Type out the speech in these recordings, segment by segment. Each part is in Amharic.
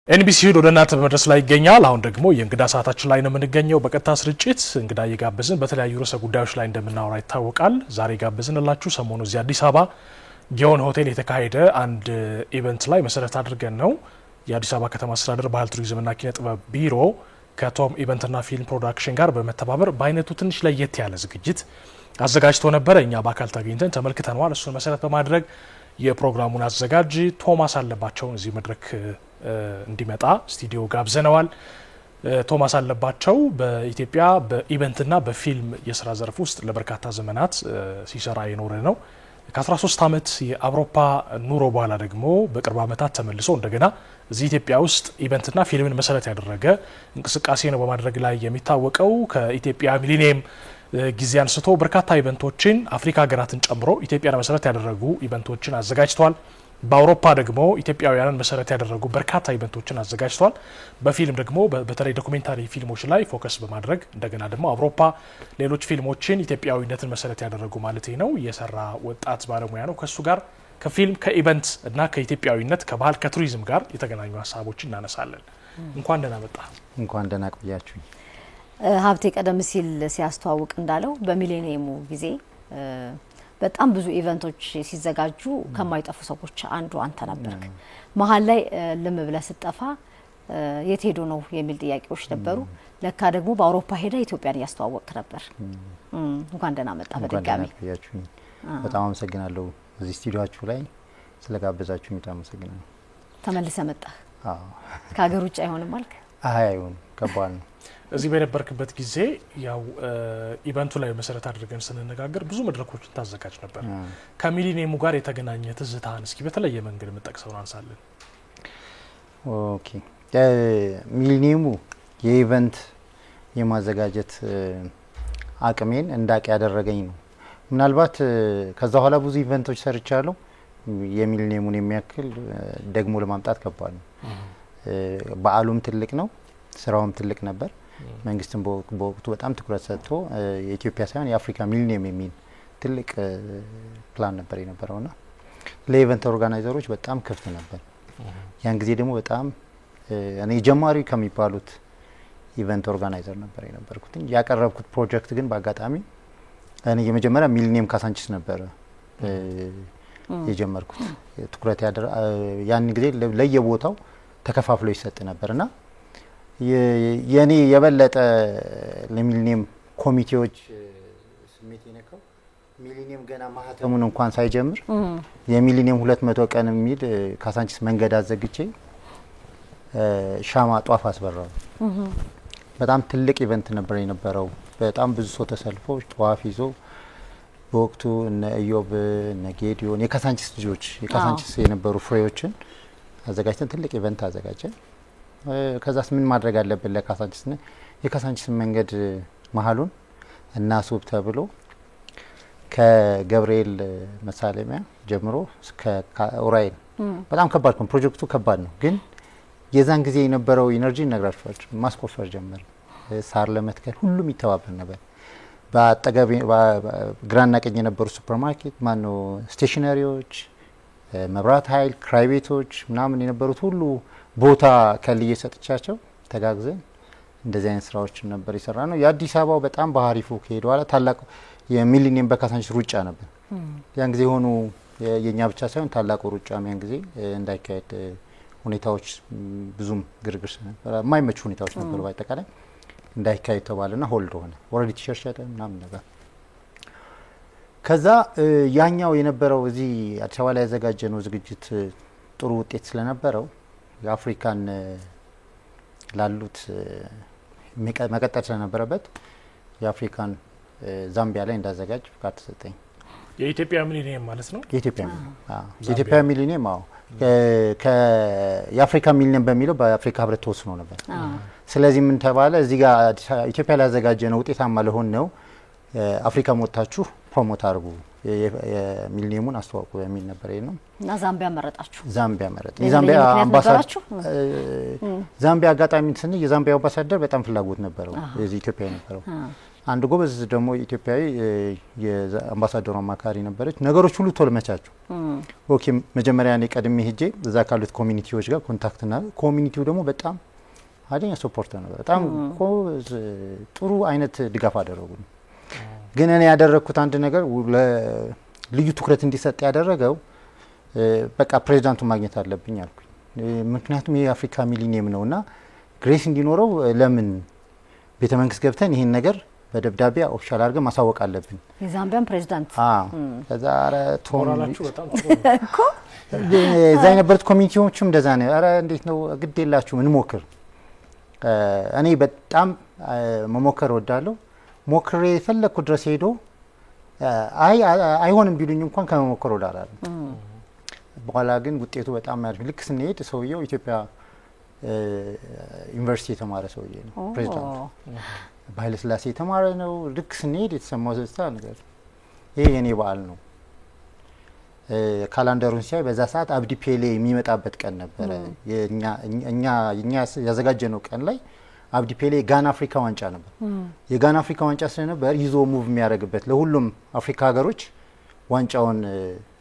ኤንቢሲ ወደናንተ በመድረስ ላይ ይገኛል። አሁን ደግሞ የእንግዳ ሰዓታችን ላይ ነው የምንገኘው። በቀጥታ ስርጭት እንግዳ እየጋበዝን በተለያዩ ርዕሰ ጉዳዮች ላይ እንደምናወራ ይታወቃል። ዛሬ ጋበዝንላችሁ ሰሞኑ እዚህ አዲስ አበባ ጊዮን ሆቴል የተካሄደ አንድ ኢቨንት ላይ መሰረት አድርገን ነው። የአዲስ አበባ ከተማ አስተዳደር ባህል ቱሪዝምና ኪነ ጥበብ ቢሮ ከቶም ኢቨንትና ፊልም ፕሮዳክሽን ጋር በመተባበር በአይነቱ ትንሽ ለየት ያለ ዝግጅት አዘጋጅቶ ነበር። እኛ በአካል ተገኝተን ተመልክተናል። እሱን መሰረት በማድረግ የፕሮግራሙን አዘጋጅ ቶማስ አለባቸውን እዚህ መድረክ እንዲመጣ ስቱዲዮ ጋብዘነዋል። ቶማስ አለባቸው በኢትዮጵያ በኢቨንትና በፊልም የስራ ዘርፍ ውስጥ ለበርካታ ዘመናት ሲሰራ የኖረ ነው። ከ13 ዓመት የአውሮፓ ኑሮ በኋላ ደግሞ በቅርብ ዓመታት ተመልሶ እንደገና እዚህ ኢትዮጵያ ውስጥ ኢቨንትና ፊልምን መሰረት ያደረገ እንቅስቃሴ ነው በማድረግ ላይ የሚታወቀው። ከኢትዮጵያ ሚሊኒየም ጊዜ አንስቶ በርካታ ኢቨንቶችን አፍሪካ ሀገራትን ጨምሮ ኢትዮጵያን መሰረት ያደረጉ ኢቨንቶችን አዘጋጅቷል። በአውሮፓ ደግሞ ኢትዮጵያውያንን መሰረት ያደረጉ በርካታ ኢቨንቶችን አዘጋጅቷል። በፊልም ደግሞ በተለይ ዶኩሜንታሪ ፊልሞች ላይ ፎከስ በማድረግ እንደገና ደግሞ አውሮፓ ሌሎች ፊልሞችን ኢትዮጵያዊነትን መሰረት ያደረጉ ማለት ነው የሰራ ወጣት ባለሙያ ነው። ከሱ ጋር ከፊልም ከኢቨንት እና ከኢትዮጵያዊነት ከባህል ከቱሪዝም ጋር የተገናኙ ሀሳቦችን እናነሳለን። እንኳን ደህና መጣ። እንኳን ደህና ቆያችሁ። ሀብቴ ቀደም ሲል ሲያስተዋውቅ እንዳለው በሚሊኒየሙ ጊዜ በጣም ብዙ ኢቨንቶች ሲዘጋጁ ከማይጠፉ ሰዎች አንዱ አንተ ነበርክ። መሀል ላይ ልም ብለህ ስጠፋ የት ሄዶ ነው የሚል ጥያቄዎች ነበሩ። ለካ ደግሞ በአውሮፓ ሄደ ኢትዮጵያን ያስተዋወቅክ ነበር። እንኳን ደህና መጣ በድጋሚ። በጣም አመሰግናለሁ እዚህ ስቱዲዮአችሁ ላይ ስለጋበዛችሁኝ በጣም አመሰግናለሁ። ተመልሰህ መጣህ? አዎ። ከሀገር ውጭ አይሆንም አልክ? አይሆንም፣ ከባድ ነው። እዚህ በነበርክበት ጊዜ ያው ኢቨንቱ ላይ መሰረት አድርገን ስንነጋገር ብዙ መድረኮችን ታዘጋጅ ነበር። ከሚሊኒየሙ ጋር የተገናኘ ትዝታን እስኪ በተለየ መንገድ የምጠቅሰውን አንሳለን። ኦኬ፣ ሚሊኒየሙ የኢቨንት የማዘጋጀት አቅሜን እንዳቅ ያደረገኝ ነው። ምናልባት ከዛ በኋላ ብዙ ኢቨንቶች ሰርቻለሁ። የሚሊኒየሙን የሚያክል ደግሞ ለማምጣት ከባድ ነው። በዓሉም ትልቅ ነው፣ ስራውም ትልቅ ነበር። መንግስትም በወቅቱ በጣም ትኩረት ሰጥቶ የኢትዮጵያ ሳይሆን የአፍሪካ ሚሊኒየም የሚል ትልቅ ፕላን ነበር የነበረውና ለኢቨንት ኦርጋናይዘሮች በጣም ክፍት ነበር። ያን ጊዜ ደግሞ በጣም እኔ ጀማሪ ከሚባሉት ኢቨንት ኦርጋናይዘር ነበር የነበርኩት። ያቀረብኩት ፕሮጀክት ግን በአጋጣሚ እኔ የመጀመሪያ ሚሊኒየም ካሳንቺስ ነበር የጀመርኩት። ትኩረት ያን ጊዜ ለየቦታው ተከፋፍሎ ይሰጥ ነበርና የኔ የበለጠ ለሚሊኒየም ኮሚቴዎች ስሜት የነካው ሚሊኒየም ገና ማህተሙን እንኳን ሳይጀምር የሚሊኒየም 200 ቀን የሚል ካሳንቺስ መንገድ አዘግቼ ሻማ ጧፍ አስበራው። በጣም ትልቅ ኢቨንት ነበር የነበረው። በጣም ብዙ ሰው ተሰልፎ ጧፍ ይዞ በወቅቱ እነ ኢዮብ እነ ጌዲዮን የካሳንቺስ ልጆች የካሳንቺስ የነበሩ ፍሬዎችን አዘጋጅተን ትልቅ ኢቨንት አዘጋጀን። ከዛስ ምን ማድረግ አለብን ለካሳንቺስ ነው የካሳንቺስ መንገድ መሃሉን እና ሱብ ተብሎ ከገብርኤል መሳለሚያ ጀምሮ እስከ ኡራኤል በጣም ከባድ ነው። ፕሮጀክቱ ከባድ ነው፣ ግን የዛን ጊዜ የነበረው ኢነርጂ ነግራችኋለሁ። ማስቆፈር ጀመር፣ ሳር ለመትከል ሁሉም ይተባበር ነበር። በአጠገብ ግራና ቀኝ የነበሩ ሱፐርማርኬት ማነው ስቴሽነሪዎች፣ መብራት ኃይል፣ ክራይ ቤቶች ምናምን የነበሩት ሁሉ ቦታ ከልዬ ሰጥቻቸው ተጋግዘን እንደዚህ አይነት ስራዎችን ነበር የሰራ ነው። የአዲስ አበባው በጣም ባህሪፉ ከሄደ በኋላ ታላቅ የሚሊኒየም በካሳንቺስ ሩጫ ነበር። ያን ጊዜ ሆኖ የኛ ብቻ ሳይሆን ታላቁ ሩጫ ያን ጊዜ እንዳይካሄድ ሁኔታዎች ብዙም ግርግር ነበር፣ የማይመቹ ሁኔታዎች ነበሩ። በአጠቃላይ እንዳይካሄድ ተባለና ሆልድ ሆነ። ኦሬዲ ቲሸርት ምናምን ነበር። ከዛ ያኛው የነበረው እዚህ አዲስ አበባ ላይ ያዘጋጀነው ዝግጅት ጥሩ ውጤት ስለነበረው የአፍሪካን ላሉት መቀጠል ስለነበረበት የአፍሪካን ዛምቢያ ላይ እንዳዘጋጅ ፍቃድ ተሰጠኝ። የኢትዮጵያ ሚሊኒየም ማለት ነው። የኢትዮጵያ ሚሊኒየም የአፍሪካ ሚሊኒየም በሚለው በአፍሪካ ህብረት ተወስኖ ነበር። ስለዚህ ምን ተባለ? እዚህ ጋር ኢትዮጵያ ላይ ያዘጋጀነው ውጤታማ ለሆን ነው አፍሪካ ሞታችሁ ፕሮሞት አድርጉ የሚሊኒየሙን አስተዋውቁ የሚል ነበር ነው። እና ዛምቢያ መረጣችሁ? ዛምቢያ መረጥ። የዛምቢያ አምባሳደር ዛምቢያ አጋጣሚ ስንል የዛምቢያ አምባሳደር በጣም ፍላጎት ነበረው እዚህ ኢትዮጵያ የነበረው አንድ ጎበዝ ደግሞ ኢትዮጵያዊ የአምባሳደሩ አማካሪ ነበረች። ነገሮች ሁሉ ቶሎ መቻቸው። ኦኬ መጀመሪያ እኔ ቀድሜ ሄጄ እዛ ካሉት ኮሚኒቲዎች ጋር ኮንታክት እና ኮሚኒቲው ደግሞ በጣም አደኛ ሰፖርት ነበር። በጣም ጥሩ አይነት ድጋፍ አደረጉ። ግን እኔ ያደረኩት አንድ ነገር ልዩ ትኩረት እንዲሰጥ ያደረገው በቃ ፕሬዚዳንቱን ማግኘት አለብኝ አልኩኝ። ምክንያቱም የአፍሪካ ሚሊኒየም ነውና ግሬስ እንዲኖረው ለምን ቤተ መንግስት ገብተን ይሄን ነገር በደብዳቤ ኦፊሻል አድርገን ማሳወቅ አለብን። የዛምቢያን ፕሬዚዳንት ከዛ አረ ቶራላችሁ በጣም ጥሩ እኮ እዛ የነበሩት ኮሚኒቲዎችም እንደዛ ነው። አረ እንዴት ነው ግድ የላችሁም እንሞክር። እኔ በጣም መሞከር ወዳለሁ። ሞክሬ የፈለኩት ድረስ ሄዶ አይሆንም ቢሉኝ እንኳን ከመሞከር ወዳላለ። በኋላ ግን ውጤቱ በጣም ያርፍ። ልክ ስንሄድ ሰውየው ኢትዮጵያ ዩኒቨርሲቲ የተማረ ሰውዬ ነው ፕሬዚዳንት በኃይለ ሥላሴ የተማረ ነው። ልክ ስንሄድ የተሰማው ደስታ ነገር ይሄ የኔ በዓል ነው። ካላንደሩን ሲያይ በዛ ሰዓት አብዲ ፔሌ የሚመጣበት ቀን ነበረ። እኛ ያዘጋጀነው ቀን ላይ አብዲ ፔሌ ጋና አፍሪካ ዋንጫ ነበር። የጋና አፍሪካ ዋንጫ ስለነበር ይዞ ሙቭ የሚያደርግበት ለሁሉም አፍሪካ ሀገሮች ዋንጫውን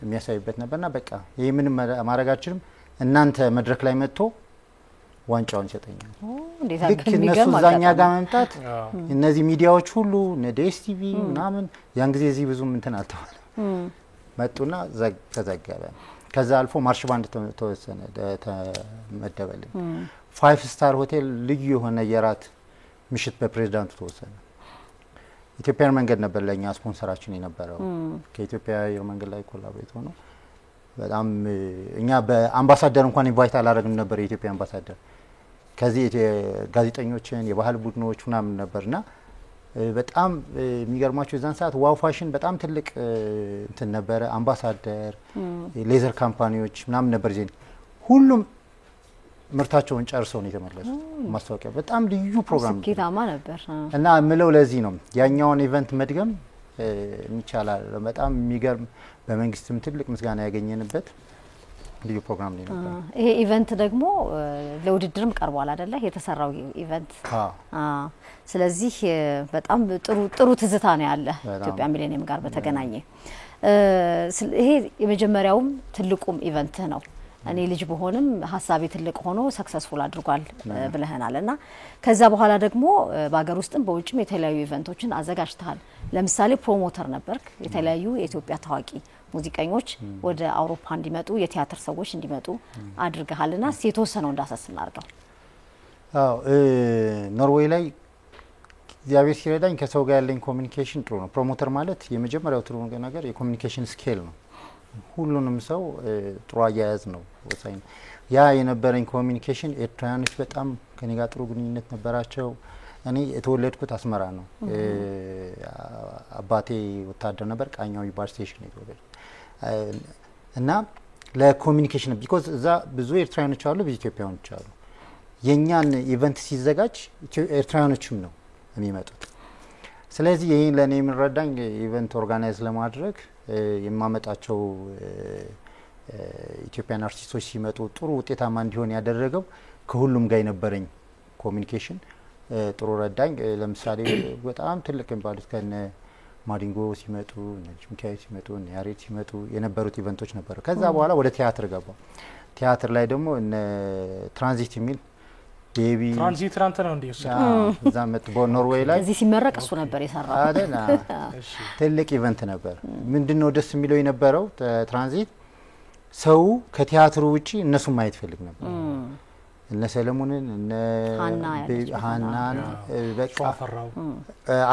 የሚያሳይበት ነበርና በቃ ይሄ ምንም ማድረጋችንም እናንተ መድረክ ላይ መጥቶ ዋንጫውን ይሰጠኛል። ልክ እነሱ ዛኛ ጋር መምጣት እነዚህ ሚዲያዎች ሁሉ ዴስ ቲቪ ምናምን ያን ጊዜ እዚህ ብዙም እንትን አልተባለም። መጡና ተዘገበ። ከዛ አልፎ ማርሽ ባንድ ተወሰነ ተመደበልኝ። 5 ስታር ሆቴል ልዩ የሆነ የራት ምሽት በፕሬዝዳንቱ ተወሰነ። ኢትዮጵያን መንገድ ነበር ለኛ ስፖንሰራችን የነበረው። ከኢትዮጵያ አየር መንገድ ላይ ኮላቦሬት ሆኖ በጣም እኛ በአምባሳደር እንኳን ኢንቫይት አላደረግንም ነበር። የኢትዮጵያ አምባሳደር ከዚህ ጋዜጠኞችን የባህል ቡድኖች ምናምን ነበርና በጣም የሚገርማቸው የዛን ሰዓት ዋው ፋሽን በጣም ትልቅ እንትን ነበረ። አምባሳደር ሌዘር ካምፓኒዎች ምናምን ነበር ዜን ሁሉም ምርታቸውን ጨርሰው ነው የተመለሱ። ማስታወቂያ በጣም ልዩ ፕሮግራም ስኬታማ ነበር እና ምለው ለዚህ ነው ያኛውን ኢቨንት መድገም ይቻላል። በጣም የሚገርም በመንግስትም ትልቅ ምስጋና ያገኘንበት ልዩ ፕሮግራም ነው ነበር። ይሄ ኢቨንት ደግሞ ለውድድርም ቀርቧል አይደለ? የተሰራው ኢቨንት ስለዚህ በጣም ጥሩ ትዝታ ነው ያለ ኢትዮጵያ ሚሊኒየም ጋር በተገናኘ። ይሄ የመጀመሪያውም ትልቁም ኢቨንት ነው። እኔ ልጅ በሆንም ሀሳቤ ትልቅ ሆኖ ሰክሰስፉል አድርጓል ብለህናልና ከዛ በኋላ ደግሞ በአገር ውስጥም በውጭም የተለያዩ ኢቨንቶችን አዘጋጅተሃል። ለምሳሌ ፕሮሞተር ነበርክ። የተለያዩ የኢትዮጵያ ታዋቂ ሙዚቀኞች ወደ አውሮፓ እንዲመጡ የቲያትር ሰዎች እንዲመጡ አድርገሃልና የተወሰነው እንዳሳስና አድርገው። ኖርዌይ ላይ እግዚአብሔር ሲረዳኝ ከሰው ጋር ያለኝ ኮሚኒኬሽን ጥሩ ነው። ፕሮሞተር ማለት የመጀመሪያው ጥሩ ነገር የኮሚኒኬሽን ስኬል ነው። ሁሉንም ሰው ጥሩ አያያዝ ነው ወሳኝ። ያ የነበረኝ ኮሚኒኬሽን ኤርትራውያኖች በጣም ከኔ ጋር ጥሩ ግንኙነት ነበራቸው። እኔ የተወለድኩት አስመራ ነው። አባቴ ወታደር ነበር። ቃኛው ይባል ስቴሽን የተወለደ እና ለኮሚኒኬሽን ቢኮዝ እዛ ብዙ ኤርትራውያኖች አሉ፣ ብዙ ኢትዮጵያውያኖች አሉ። የኛን ኢቨንት ሲዘጋጅ ኤርትራውያኖችም ነው የሚመጡት። ስለዚህ ይሄን ለኔ የሚረዳኝ ኢቨንት ኦርጋናይዝ ለማድረግ የማመጣቸው ኢትዮጵያን አርቲስቶች ሲመጡ ጥሩ ውጤታማ እንዲሆን ያደረገው ከሁሉም ጋር የነበረኝ ኮሚኒኬሽን ጥሩ ረዳኝ። ለምሳሌ በጣም ትልቅ የሚባሉት ከነ ማዲንጎ ሲመጡ፣ ሚካኤል ሲመጡ፣ ያሬድ ሲመጡ የነበሩት ኢቨንቶች ነበሩ። ከዛ በኋላ ወደ ቲያትር ገባ። ቲያትር ላይ ደግሞ እነ ትራንዚት የሚል ቤቢ ትራንዚት አንተ ነው እንዴ? እዛ መጥ በኖርዌይ ላይ እዚህ ሲመረቅ እሱ ነበር የሰራው አይደል? ትልቅ ኢቨንት ነበር። ምንድነው ደስ የሚለው የነበረው ትራንዚት ሰው ከቲያትሩ ውጪ እነሱ ማየት ፈልግ ነበር። እነ ሰለሞንን እነ ሃናን በቃ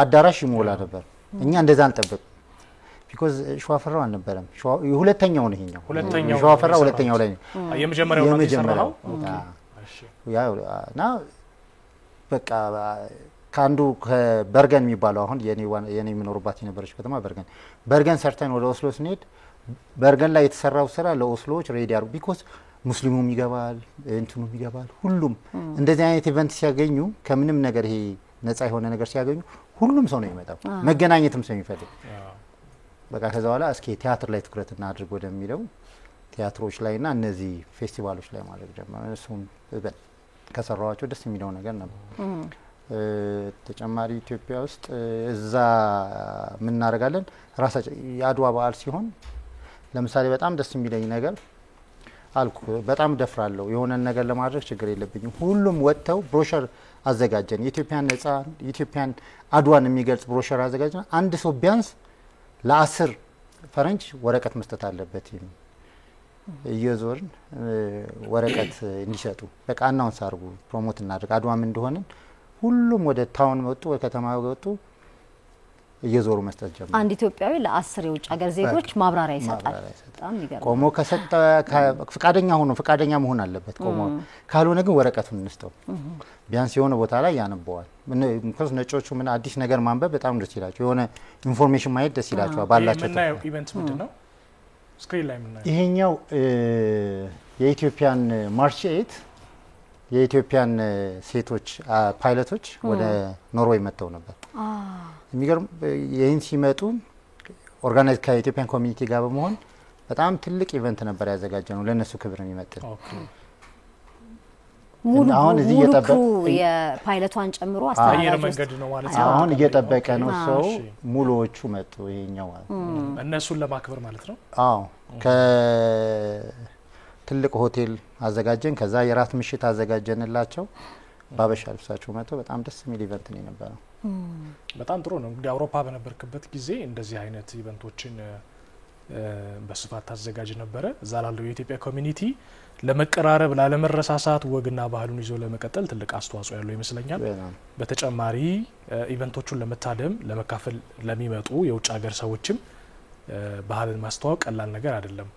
አዳራሽ ይሞላ ነበር። እኛ እንደዛ አንጠብቅ ቢኮዝ ሸዋፈራው አልነበረም። ሁለተኛው ነው ይሄኛው። ሸዋፈራው ሁለተኛው ላይ ነው። የመጀመሪያው ነው የሰራው። ያው እና በቃ ካንዱ ከበርገን የሚባለው አሁን የኔ የምኖርባት የነበረች ከተማ በርገን ሰርተን ወደ ኦስሎ ስንሄድ በርገን ላይ የተሰራው ስራ ለኦስሎዎች ሬዲ አድርጉ ቢኮዝ ሙስሊሙም ይገባል እንትኑም ይገባል። ሁሉም እንደዚህ አይነት ኢቨንት ሲያገኙ ከምንም ነገር ይሄ ነፃ የሆነ ነገር ሲያገኙ ሁሉም ሰው ነው የሚመጣው፣ መገናኘትም ሰው የሚፈልግ። በቃ ከዛ በኋላ እስኪ ቲያትር ላይ ትኩረት እናድርግ ወደሚለው ቲያትሮች ላይና እነዚህ ፌስቲቫሎች ላይ ማድረግ ጀመረ። እሱም ከሰራዋቸው ደስ የሚለው ነገር ነበር። ተጨማሪ ኢትዮጵያ ውስጥ እዛ ምን እናደርጋለን ራሳችን የአድዋ በዓል ሲሆን ለምሳሌ በጣም ደስ የሚለኝ ነገር አልኩ በጣም ደፍራለሁ የሆነ ነገር ለማድረግ ችግር የለብኝም ሁሉም ወጥተው ብሮሸር አዘጋጀን የኢትዮጵያን ነጻ የኢትዮጵያን አድዋን የሚገልጽ ብሮሸር አዘጋጀን አንድ ሰው ቢያንስ ለ10 ፈረንጅ ወረቀት መስጠት አለበት እየዞርን ወረቀት እንዲሰጡ በቃ አናውንስ አድርጉ ፕሮሞት እናድርግ አድዋም እንደሆነ ሁሉም ወደ ታውን ወጡ ወደ ከተማ ወጡ እየዞሩ መስጠት ጀመሩ አንድ ኢትዮጵያዊ ለ10 የውጭ ሀገር ዜጎች ማብራሪያ ይሰጣል በጣም ይገርማል ቆሞ ከሰጠ ፍቃደኛ መሆን አለበት ቆሞ ካልሆነ ግን ወረቀቱን እንስተው ቢያንስ የሆነ ቦታ ላይ ያነበዋል ምክንያቱ ነጮቹ ምን አዲስ ነገር ማንበብ በጣም ደስ ይላቸው የሆነ ኢንፎርሜሽን ማየት ደስ ይላቸው ባላቸው ምናየው ኢቨንት ምንድነው ስክሪን ላይ ምናየው ይሄኛው የኢትዮጵያን ማርች 8 የኢትዮጵያን ሴቶች ፓይለቶች ወደ ኖርዌይ መጥተው ነበር የሚገርም ይሄን ሲመጡ ኦርጋናይዝ ከኢትዮጵያን ኮሚኒቲ ጋር በመሆን በጣም ትልቅ ኢቨንት ነበር ያዘጋጀነው ለነሱ ክብር የሚመጥን አሁን እዚህ እየጠበቀ የፓይለቷን ጨምሮ አስተናጋጅ መንገድ ነው ማለት ነው አሁን እየጠበቀ ነው ሰው ሙሉዎቹ መጡ ይሄኛው እነሱን ለማክበር ማለት ነው አዎ ትልቅ ሆቴል አዘጋጀን ከዛ የራት ምሽት አዘጋጀንላቸው ባበሻ ልብሳቸው መጥቶ በጣም ደስ የሚል ኢቨንት ነው የነበረው በጣም ጥሩ ነው እንግዲህ አውሮፓ በነበርክበት ጊዜ እንደዚህ አይነት ኢቨንቶችን በስፋት ታዘጋጅ ነበረ እዛ ላለው የኢትዮጵያ ኮሚኒቲ ለመቀራረብ ላለመረሳሳት ወግና ባህሉን ይዞ ለመቀጠል ትልቅ አስተዋጽኦ ያለው ይመስለኛል በተጨማሪ ኢቨንቶቹን ለመታደም ለመካፈል ለሚመጡ የውጭ ሀገር ሰዎችም ባህልን ማስተዋወቅ ቀላል ነገር አይደለም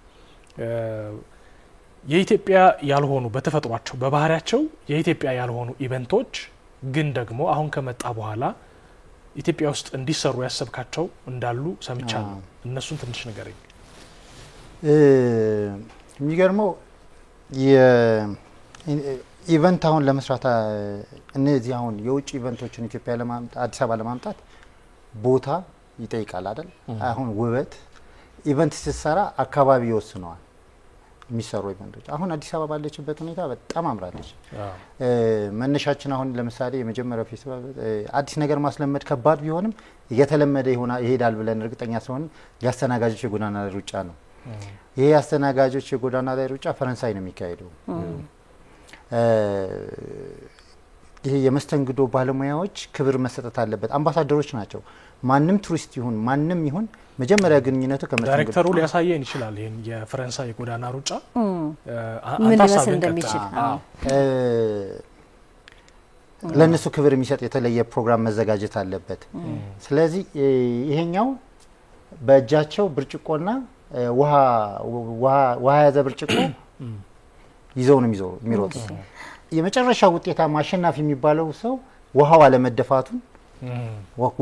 የኢትዮጵያ ያልሆኑ በተፈጥሯቸው በባህሪያቸው የኢትዮጵያ ያልሆኑ ኢቨንቶች ግን ደግሞ አሁን ከመጣ በኋላ ኢትዮጵያ ውስጥ እንዲሰሩ ያሰብካቸው እንዳሉ ሰምቻለሁ እነሱን ትንሽ ንገረኝ የሚገርመው የኢቨንት አሁን ለመስራት እነዚህ አሁን የውጭ ኢቨንቶችን ኢትዮጵያ ለማምጣት አዲስ አበባ ለማምጣት ቦታ ይጠይቃል አይደል አሁን ውበት ኢቨንት ሲሰራ አካባቢ ይወስነዋል የሚሰሩ ኢቨንቶች አሁን አዲስ አበባ ባለችበት ሁኔታ በጣም አምራለች መነሻችን አሁን ለምሳሌ የመጀመሪያው ፌስቲቫል አዲስ ነገር ማስለመድ ከባድ ቢሆንም የተለመደ ይሄዳል ብለን እርግጠኛ ስለሆነ ያስተናጋጆች የጎዳና ላይ ሩጫ ነው ይሄ ያስተናጋጆች የጎዳና ላይ ሩጫ ፈረንሳይ ነው የሚካሄደው ይሄ የመስተንግዶ ባለሙያዎች ክብር መሰጠት አለበት አምባሳደሮች ናቸው ማንም ቱሪስት ይሁን ማንም ይሁን መጀመሪያ ግንኙነቱ ከመስተንግዶ ዳይሬክተሩ ሊያሳየን ይችላል ይሄን የፈረንሳይ የጎዳና ሩጫ ምን መስል እንደሚችል ለነሱ ክብር የሚሰጥ የተለየ ፕሮግራም መዘጋጀት አለበት ስለዚህ ይሄኛው በእጃቸው ብርጭቆና ውሃ ያዘ ብርጭቆ ይዘው ነው የሚሮጡ የመጨረሻ ውጤታማ አሸናፊ የሚባለው ሰው ውሃው አለመደፋቱን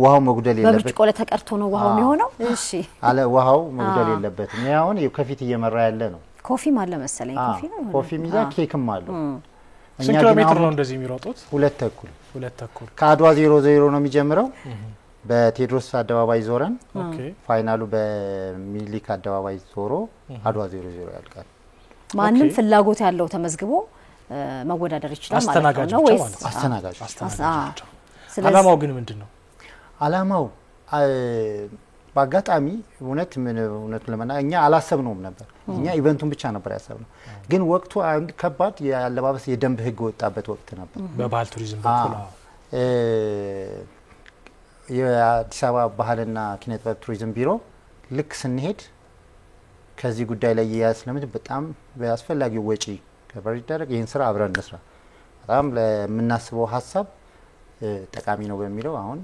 ውሃው መጉደል የለበት በብርጭቆ ለተቀርቶ ነው ውሃው የሚሆነው እሺ አለ ውሃው መጉደል የለበትም ያውን ከፊት እየመራ ያለ ነው ኮፊም አለ መሰለኝ ኮፊም ይዛ ኬክም አለው ስንት ኪሎ ሜትር ነው እንደዚህ የሚሮጡት 2 ተኩል ከአድዋ 00 ነው የሚጀምረው በቴድሮስ አደባባይ ዞረን ፋይናሉ በሚኒሊክ አደባባይ ዞሮ አድዋ 00 ያልቃል ማንም ፍላጎት ያለው ተመዝግቦ መወዳደር ይችላል ማለት ነው ወይስ አስተናጋጆች አላማው ግን ምንድነው አላማው በአጋጣሚ እውነት ለማና እኛ አላሰብነውም ነበር እኛ ኢቨንቱን ብቻ ነበር ያሰብነው ግን ወቅቱ አንድ ከባድ ያለባበስ የደንብ ህግ ወጣበት ወቅት ነበር በባህል ቱሪዝም በኩል የአዲስ አበባ ባህልና ኪነ ጥበብ ቱሪዝም ቢሮ ልክ ስንሄድ ከዚህ ጉዳይ ላይ ያስለምት በጣም በአስፈላጊው ወጪ ከበር ይደረግ ይሄን ስራ አብረን እንስራ በጣም ለምናስበው ሀሳብ ጠቃሚ ነው በሚለው አሁን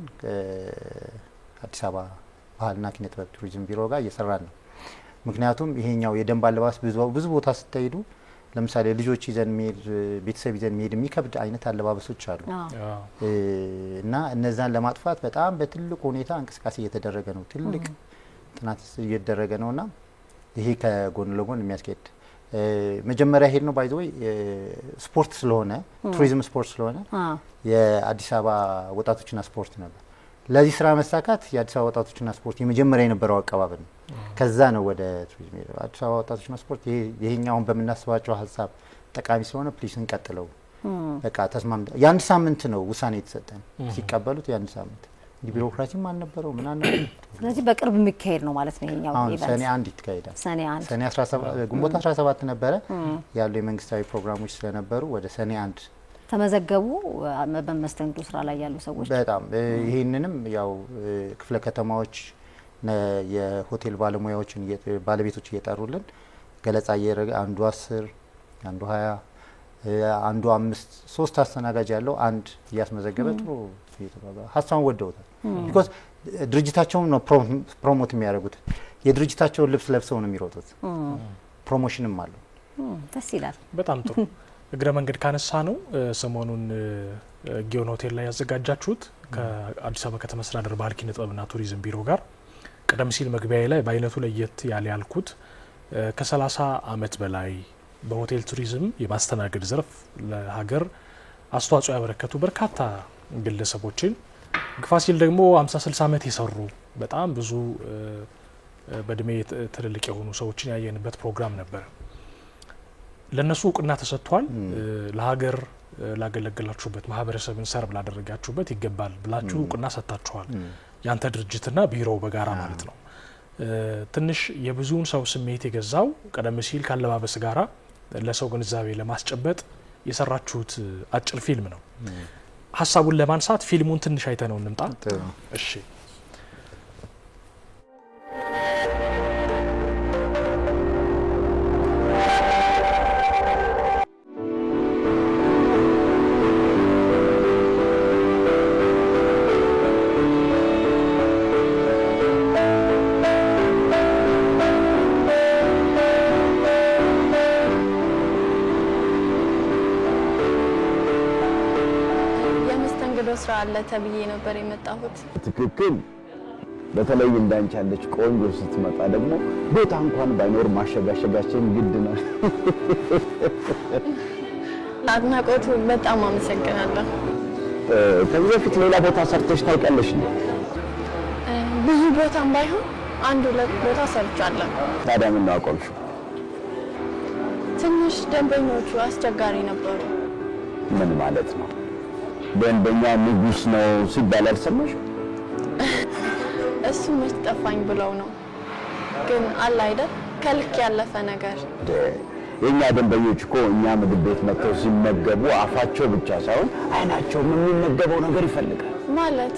አዲስ አበባ ባህልና ኪነ ጥበብ ቱሪዝም ቢሮ ጋር እየሰራን ነው ምክንያቱም ይሄኛው የደንብ አለባበስ ብዙ ቦታ ስትሄዱ ለምሳሌ ልጆች ይዘን ቤተሰብ ይዘን የሚከብድ አይነት አለባበሶች አሉ እና እነዛን ለማጥፋት በጣም በትልቁ ሁኔታ እንቅስቃሴ እየተደረገ ነው ትልቅ ጥናት እየተደረገ ነውና ይሄ ከጎን ለጎን የሚያስኬድ መጀመሪያ ሄድ ነው ባይዘው ስፖርት ስለሆነ ቱሪዝም ስፖርት ስለሆነ የአዲስ አበባ ወጣቶችና ስፖርት ነበር ለዚህ ስራ መሳካት የአዲስ አበባ ወጣቶችና ስፖርት የመጀመሪያ የነበረው አቀባበል ነው ከዛ ነው ወደ ቱሪዝም ሄደው አዲስ አበባ ወጣቶችና ስፖርት ይሄኛውን በመናስባቸው ሀሳብ ጠቃሚ ስለሆነ ፕሊስ እንቀጥለው በቃ ተስማምተ ያን ሳምንት ነው ውሳኔ የተሰጠን ሲቀበሉት ያን ሳምንት ቢሮክራሲም አልነበረው ምን አልነበረው ስለዚህ በቅርብ የሚካሄድ ነው ማለት ነው ይሄኛው ኢቨንት ሰኔ 1 ይካሄዳል ሰኔ 17 ግንቦት 17 ነበረ ያለው የመንግስታዊ ፕሮግራሞች ስለነበሩ ወደ ሰኔ 1 ተመዘገቡ በመስተንግዶ ስራ ላይ ያሉ ሰዎች በጣም ይሄንንም ያው ክፍለ ከተማዎች የሆቴል ባለሙያዎችን ባለቤቶች እየጠሩልን ገለጻ እየረገ አንዱ 10 አንዱ 20 አንዱ 5 3 አስተናጋጅ ያለው አንድ ያስመዘገበ ጥሩ ሀሳቡን ወደውታል because ድርጅታቸውን ነው ፕሮሞት የሚያደርጉት የድርጅታቸውን ልብስ ለብሰው ነው የሚሮጡት ፕሮሞሽንም አለው ደስ ይላል በጣም ጥሩ እግረ መንገድ ካነሳ ነው ሰሞኑን ጊዮን ሆቴል ላይ ያዘጋጃችሁት ከአዲስ አበባ ከተማ አስተዳደር ባህል ኪነ ጥበብና ቱሪዝም ቢሮ ጋር ቀደም ሲል መግቢያዬ ላይ በአይነቱ ለየት ያልኩት ከ30 አመት በላይ በሆቴል ቱሪዝም የማስተናገድ ዘርፍ ለሀገር አስተዋጽኦ ያበረከቱ በርካታ ግለሰቦችን ግፋ ሲል ደግሞ 50-60 አመት የሰሩ በጣም ብዙ በእድሜ ትልልቅ የሆኑ ሰዎችን ያየንበት ፕሮግራም ነበር ለነሱ እውቅና ተሰጥቷል ለሀገር ላገለገላችሁበት ማህበረሰብን ሰርብ ላደረጋችሁበት ይገባል ብላችሁ እውቅና ሰጣችኋል ያንተ ድርጅትና ቢሮ በጋራ ማለት ነው ትንሽ የብዙውን ሰው ስሜት የገዛው ቀደም ሲል ካለባበስ ጋራ ለሰው ግንዛቤ ለማስጨበጥ የሰራችሁት አጭር ፊልም ነው ሐሳቡን ለማንሳት ፊልሙን ትንሽ አይተነው እንምጣ እሺ ስራ አለ ተብዬ ነበር የመጣሁት ትክክል በተለይ እንዳንቺ ያለች ቆንጆ ስትመጣ ደግሞ ቦታ እንኳን ባይኖር ማሸጋሸጋችን ግድ ነው አድናቆቱ በጣም አመሰግናለሁ ከዚህ በፊት ሌላ ቦታ ሰርተሽ ታውቂያለሽ እንዴ ብዙ ቦታም ባይሆን አንድ ሁለት ቦታ ሰርቻለሁ ታዲያ ምን ነው አቆምሽው ትንሽ ደንበኞቹ አስቸጋሪ ነበሩ ምን ማለት ነው ደንበኛ ንጉስ ነው ሲባል አልሰማሽ እሱ መች ጠፋኝ ብለው ነው ግን አለ አይደል ከልክ ያለፈ ነገር የኛ ደንበኞች እኮ እኛ ምግብ ቤት መጥተው ሲመገቡ አፋቸው ብቻ ሳይሆን አይናቸው የሚመገበው ነገር ይፈልጋል ማለት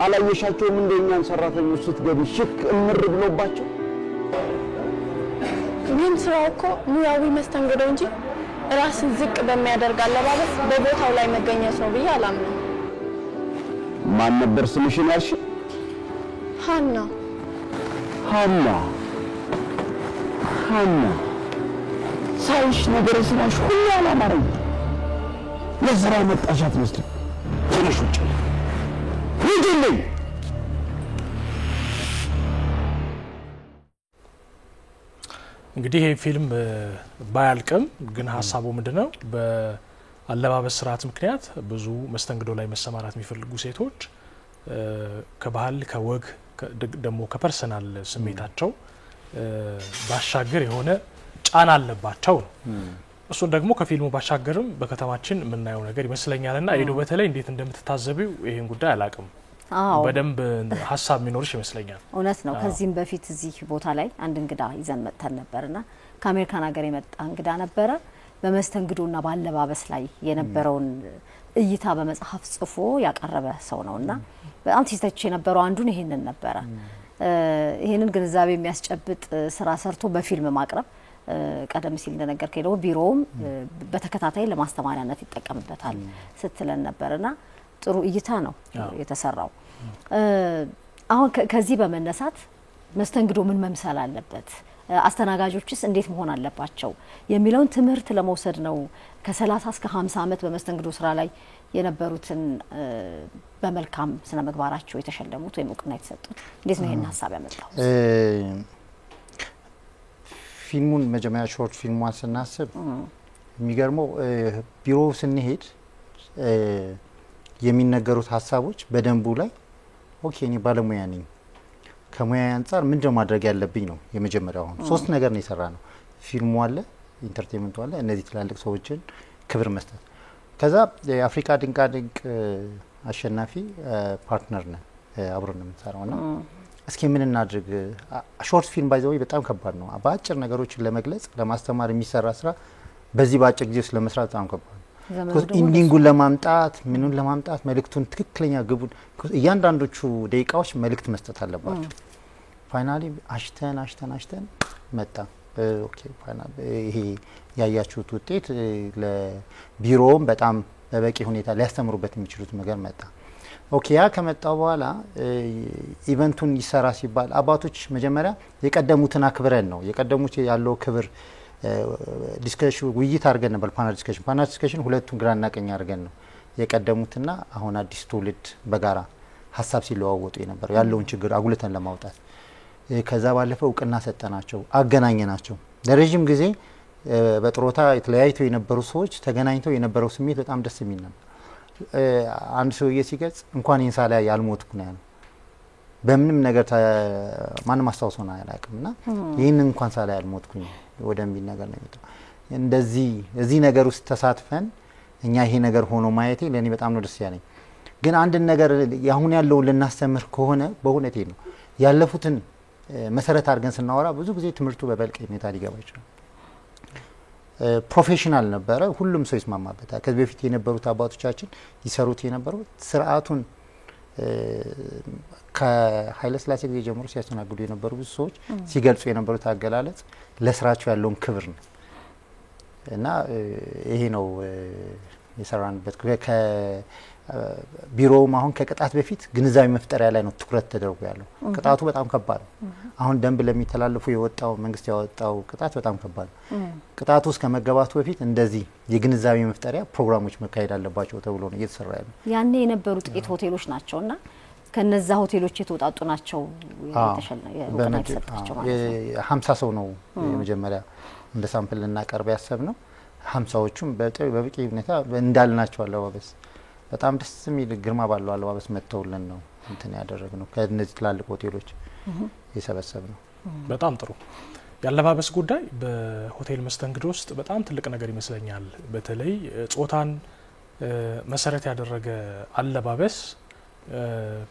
አላየሻቸውም እንደኛን ሰራተኞች ስትገቢ ሽክ እምር ብሎባቸው ግን ስራው እኮ ሙያዊ መስተንግዶ እንጂ ራስን ዝቅ በሚያደርግ አለባበስ በቦታው ላይ መገኘት ነው ብዬ አላምነው ማን ነበር ስምሽን ያልሽ ሃና ሳይሽ ነገር ስራሽ ሁሉ አላማረኝ ለስራ መጣሻት መስል ትንሽ ውጭ ልጅልኝ እንግዲህ ይሄ ፊልም ባያልቅም ግን ሀሳቡ ምንድነው በአለባበስ ስርዓት ምክንያት ብዙ መስተንግዶ ላይ መሰማራት የሚፈልጉ ሴቶች ከባህል ከወግ ደግሞ ከፐርሰናል ስሜታቸው ባሻገር የሆነ ጫና አለባቸው እሱን ደግሞ ከፊልሙ ባሻገርም በከተማችን የምናየው ነገር ይመስለኛልና አይዶ በተለይ እንዴት እንደምትታዘቢው ይሄን ጉዳይ አላቅም በደንብ ሐሳብ የሚኖርሽ ይመስለኛል እውነት ነው ከዚህም በፊት እዚህ ቦታ ላይ አንድ እንግዳ ይዘን መጥተን ነበርና ከአሜሪካን ሀገር የመጣ እንግዳ ነበረ በመስተንግዶና ባለባበስ ላይ የነበረውን እይታ በመጽሐፍ ጽፎ ያቀረበ ሰው ነውና በጣም ሲስተች የነበረው አንዱን ይሄንን ነበረ ይሄንን ግንዛቤ የሚያስጨብጥ ስራ ሰርቶ በፊልም ማቅረብ ቀደም ሲል እንደነገርከኝ ደግሞ ቢሮውም በተከታታይ ለማስተማሪያነት ይጠቀምበታል ስትለን ነበርና ጥሩ እይታ ነው የተሰራው አሁን ከዚህ በመነሳት መስተንግዶ ምን መምሰል አለበት አስተናጋጆችስ እንዴት መሆን አለባቸው የሚለውን ትምህርት ለመውሰድ ነው ከ30 እስከ 50 አመት በመስተንግዶ ስራ ላይ የነበሩትን በመልካም ስነ ምግባራቸው የተሸለሙት ወይ እውቅና የተሰጡት እንዴት ነው ይሄን ሐሳብ ያመጣው ፊልሙን መጀመሪያ ሾርት ፊልሙን ስናስብ የሚገርመው ቢሮ ስንሄድ የሚነገሩት ሐሳቦች በደንቡ ላይ ኦኬ እኔ ባለሙያ ነኝ ከሙያ አንፃር ምንድነው ማድረግ ያለብኝ ነው የመጀመሪያው ሶስት ነገር ነው የሰራ ነው ፊልሙ አለ ኢንተርቴይንመንቱ አለ እነዚህ ትላልቅ ሰዎችን ክብር መስጠት ከዛ የአፍሪካ ድንቃ ድንቅ አሸናፊ ፓርትነር ነን አብሮን ነው የምንሰራውና እስኪ ምን እናድርግ ሾርት ፊልም ባይዘው በጣም ከባድ ነው በአጭር ነገሮችን ለመግለጽ ለማስተማር የሚሰራ ስራ በዚህ በአጭር ጊዜ ውስጥ ለመስራት በጣም ከባድ ነው ኢንዲንጉን ለማምጣት ምኑን ለማምጣት መልእክቱን ትክክለኛ ግቡን እያንዳንዶቹ ደቂቃዎች መልእክት መስጠት አለባቸው ፋይናሊ አሽተን መጣ ኦኬ ፋይናል ይሄ ያያችሁት ውጤት ለቢሮውም በጣም በበቂ ሁኔታ ሊያስተምሩበት የሚችሉት ነገር መጣ ኦኬ ያ ከመጣው በኋላ ኢቨንቱን ይሰራ ሲባል አባቶች መጀመሪያ የቀደሙትን አክብረን ነው የቀደሙት ያለው ክብር ዲስከሽን ውይይት አድርገን ነበር ፓናል ዲስከሽን ሁለቱን ግራና ቀኝ አድርገን ነው የቀደሙትና አሁን አዲስ ትውልድ በጋራ ሀሳብ ሲለዋወጡ የነበረው ያለውን ችግር አጉልተን ለማውጣት ከዛ ባለፈው እውቅና ሰጠናቸው አገናኘናቸው ለረጅም ጊዜ በጥሮታ የተለያይተው የነበሩ ሰዎች ተገናኝተው የነበረው ስሜት በጣም ደስ የሚል ነበር አንድ ሰውዬ ሲገጽ እንኳን ኢንሳ ላይ ያልሞትኩ ነው ያለው በምንም ነገር ማንም አስተዋውሶና ያላቅምና ይሄን እንኳን ሳላ ያልሞትኩኝ ወደሚል ነገር ነው የሚጠው እንደዚህ እዚህ ነገር ውስጥ ተሳትፈን እኛ ይሄ ነገር ሆኖ ማየቴ ለኔ በጣም ነው ደስ ያለኝ ግን አንድ ነገር ያሁን ያለው ለናስተምር ከሆነ በእውነቴ ነው ያለፉትን መሰረት አድርገን ስናወራ ብዙ ጊዜ ትምህርቱ በበልቅ ሁኔታ ሊገባ ይችላል ፕሮፌሽናል ነበረ ሁሉም ሰው ይስማማበታል ከዚህ በፊት የነበሩት አባቶቻችን ይሰሩት የነበረው ስርዓቱን ከኃይለ ሥላሴ ጊዜ ጀምሮ ሲያስተናግዱ የነበሩ ብዙ ሰዎች ሲገልጹ የነበሩት አገላለጽ ለስራቸው ያለውን ክብር ነው እና ይሄ ነው የሰራንበት ቢሮውም አሁን ከቅጣት በፊት ግንዛቤ መፍጠሪያ ላይ ነው ትኩረት ተደርጎ ያለው ቅጣቱ በጣም ከባድ ነው አሁን ደንብ ለሚተላለፉ የወጣው መንግስት ያወጣው ቅጣት በጣም ከባድ ነው ቅጣቱ እስከ መገባቱ በፊት እንደዚህ የግንዛቤ መፍጠሪያ ፕሮግራሞች መካሄድ አለባቸው ተብሎ ነው እየተሰራ ያለው ያኔ የነበሩ ጥቂት ሆቴሎች ናቸውና ከነዛ ሆቴሎች የተወጣጡ ናቸው የተሰጣቸው ማለት ነው 50 ሰው ነው የመጀመሪያ እንደ ሳምፕል እናቀርብ ያሰብነው 50ዎቹም በበቂ ሁኔታ እንዳልናቸው አለባበስ በጣም ደስ የሚል ግርማ ባለው አለባበስ መጥተውልን ነው እንትን ያደረግነው ከነዚህ ትላልቅ ሆቴሎች የሰበሰብነው በጣም ጥሩ ያለባበስ ጉዳይ በሆቴል መስተንግዶ ውስጥ በጣም ትልቅ ነገር ይመስለኛል በተለይ ጾታን መሰረት ያደረገ አለባበስ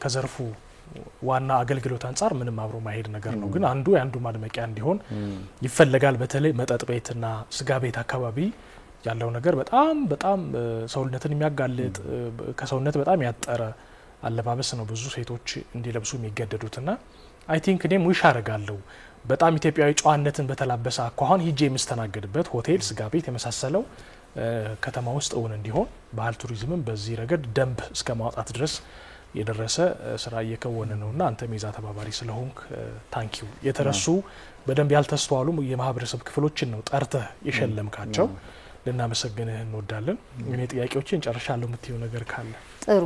ከዘርፉ ዋና አገልግሎት አንፃር ምንም አብሮ ማሄድ ነገር ነው ግን አንዱ ያንዱ ማድመቂያ እንዲሆን ይፈልጋል በተለይ መጠጥ ቤትና ስጋ ቤት አካባቢ ያለው ነገር በጣም ሰውነትን የሚያጋልጥ ከሰውነት በጣም ያጠረ አለባበስ ነው ብዙ ሴቶች እንዲለብሱ የሚገደዱትና አይ ቲንክ እኔም ዊሽ አረጋለሁ በጣም ኢትዮጵያዊ ጨዋነትን በተላበሰ አኳኋን ሂጄ የምስተናገድበት ሆቴል ስጋ ቤት የመሳሰለው ከተማ ውስጥ እውን እንዲሆን ባህል ቱሪዝምም በዚህ ረገድ ደንብ እስከ ማውጣት ድረስ የደረሰ ስራ እየከወነ ነውና አንተ ሜዛ ተባባሪ ስለሆንክ ታንኪዩ የተረሱ በደንብ ያልተስተዋሉ የማህበረሰብ ክፍሎችን ነው ጠርተህ የሸለምካቸው ልናመሰግንህ እንወዳለን እኔ ጥያቄዎችን ጨርሻለሁ የምትይው ነገር ካለ ጥሩ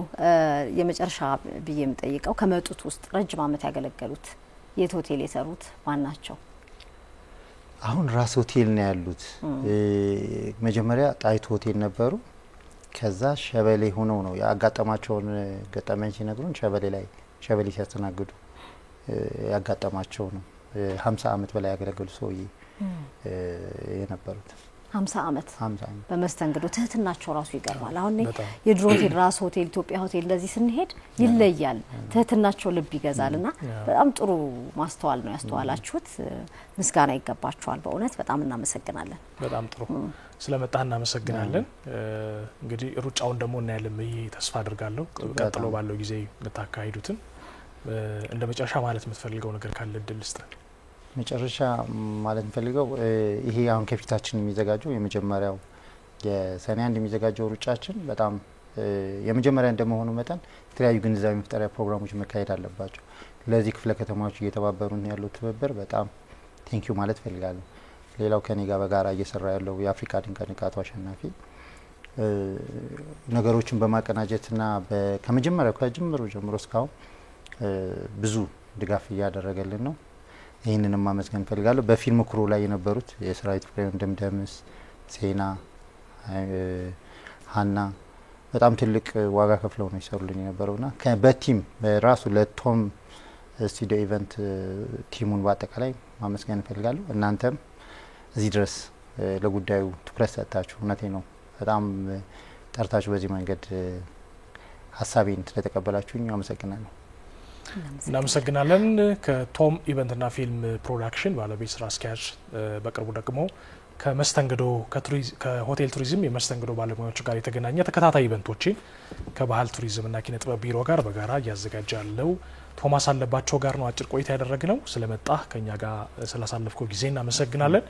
የመጨረሻ ብዬ የምጠይቀው ከመጡት ውስጥ ረጅም አመት ያገለገሉት የት ሆቴል የሰሩት ማን ናቸው አሁን ራስ ሆቴል ነው ያሉት መጀመሪያ ጣይቱ ሆቴል ነበሩ ከዛ ሸበሌ ሆነው ነው ያጋጠማቸውን ገጠመኝ ሲነግሩን ሸበሌ ሲያስተናግዱ ያጋጠማቸው ነው 50 አመት በላይ ያገለገሉ ሰውዬ የነበሩት 50 አመት በመስተንግዶ ትህትናቸው ራሱ ይገርማል አሁን የድሮ ሆቴል ራስ ሆቴል ኢትዮጵያ ሆቴል እንደዚህ ስንሄድ ይለያል ትህትናቸው ልብ ይገዛልና በጣም ጥሩ ማስተዋል ነው ያስተዋላችሁት ምስጋና ይገባችኋል በእውነት በጣም እናመሰግናለን በጣም ጥሩ ስለመጣህ እናመሰግናለን እንግዲህ ሩጫውን ደግሞ እናያለን ብዬ ተስፋ አድርጋለሁ ቀጥሎ ባለው ጊዜ ልታካሂዱትን እንደ መጨረሻ ማለት የምትፈልገው ነገር ካለ እድል ልስጥህ መጨረሻ ማለት እንፈልገው ይሄ አሁን ከፊታችን የሚዘጋጀው የመጀመሪያው የሰኔ 1 የሚዘጋጀው ሩጫችን በጣም የመጀመሪያ እንደመሆኑ መጠን የተለያዩ ግንዛቤ መፍጠሪያ ፕሮግራሞች መካሄድ አለባቸው ለዚህ ክፍለ ከተማዎች እየተባበሩን ያለው ትብብር በጣም ቴንኪዩ ማለት ፈልጋለሁ ሌላው ከኔ ጋር በጋራ እየሰራ ያለው የአፍሪካ ድንቅ ድንቃቱ አሸናፊ ነገሮችን በማቀናጀትና ከመጀመሪያው ከጅምሩ ጀምሮ እስካሁን ብዙ ድጋፍ እያደረገልን ነው ይሄንንም ማመስገን ፈልጋለሁ በፊልም ክሩ ላይ የነበሩት የሰራዊት ፍሬም ደምደምስ ሴና ሀና በጣም ትልቅ ዋጋ ከፍለው ነው ይሰሩልን የነበረውና በቲም ራሱ ለቶም ስቱዲዮ ኢቨንት ቲሙን በአጠቃላይ ማመስገን ፈልጋለሁ እናንተም እዚህ ድረስ ለጉዳዩ ትኩረት ሰጣችሁ እውነቴ ነው በጣም ጠርታችሁ በዚህ መንገድ ሀሳቤን ስለተቀበላችሁኝ አመሰግናለሁ። እናመሰግናለን። ከቶም ኢቨንትና ፊልም ፕሮዳክሽን ባለቤት ስራ አስኪያጅ በቅርቡ ደግሞ ከመስተንግዶ ከሆቴል ቱሪዝም የመስተንግዶ ባለሙያዎች ጋር የተገናኘ ተከታታይ ኢቨንቶችን ከባህል ቱሪዝምና ኪነ ጥበብ ቢሮ ጋር በጋራ እያዘጋጀ ያለው ቶማስ አለባቸው ጋር ነው አጭር ቆይታ ያደረግነው። ስለመጣ ከኛ ጋር ስላሳለፍከው ጊዜ እናመሰግናለን።